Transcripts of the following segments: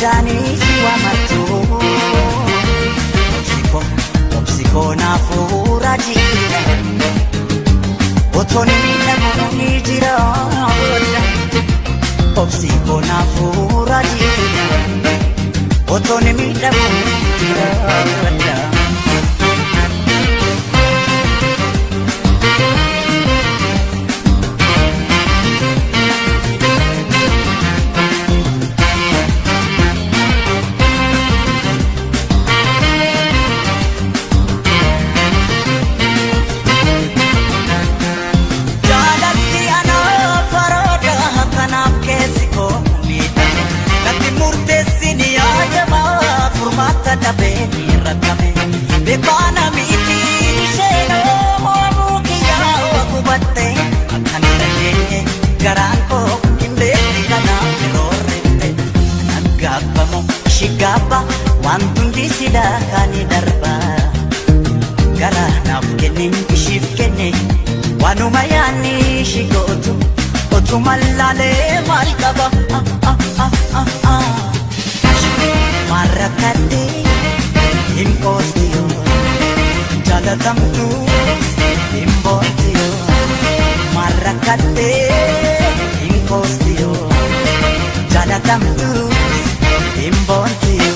Nagudani siwa matu Opsiko na furaji Otoni minamuni jira Opsiko na furaji Otoni minamuni jira Tabeni rakame bekana miti sheno mukiya wakubatte akhanne garanko imbe kana lorrette nagabamo shigaba wantundi sida kani darba gara nafkene shifkene wanumayani shigotu otumallale malkaba Marakate Impostio Jalatamtu Impostio Marakate Impostio Jalatamtu Impostio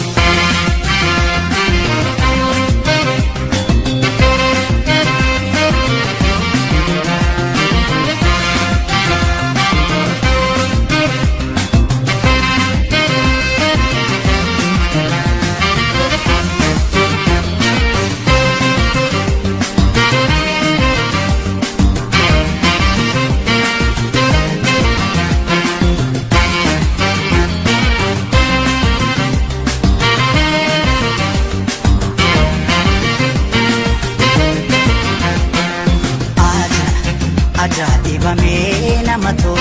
Ajaiba mena mato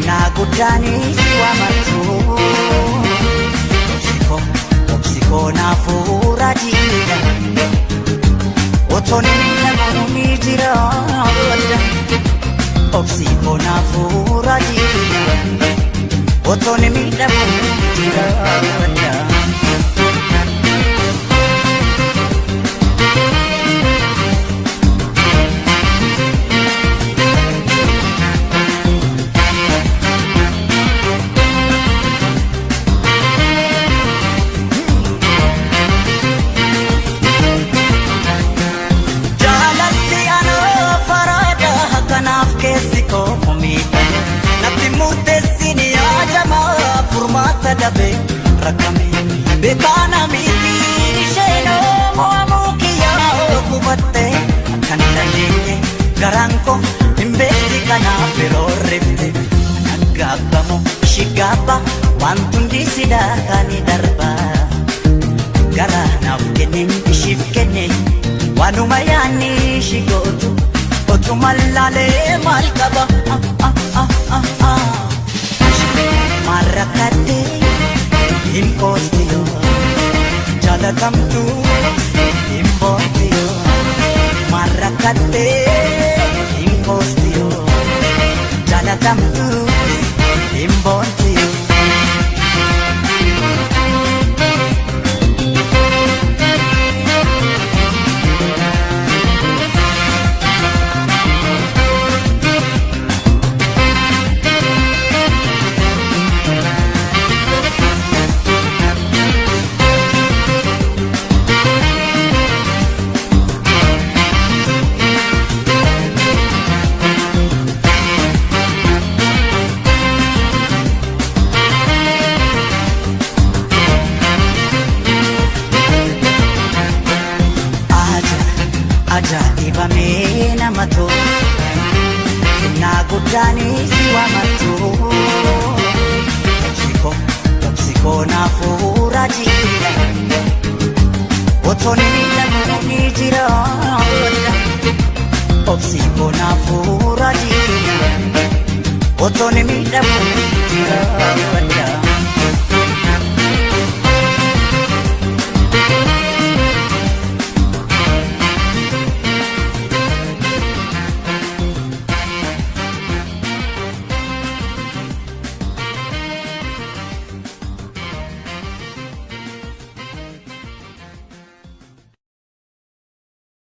Nagudani siwa mato Opsiko na furaji Otoni minamuni jira Opsiko na furaji Otoni minamuni jira Dabe rakame bekana miti sheno mukiya kubatte kandalle garanko imbesti kana perorrette nagabamo shigaba wantundi sida kani darba gara nafkene shifkene wanumayani shigotu otumallale malkaba Marakate Impostio Jalatamtu Impostio Marakate Impostio Jalatamtu Impostio Ajaiba mena mato Nagudani siwa mato Opsiko na furaji Otoni minamuni jira Opsiko na furaji Otoni minamuni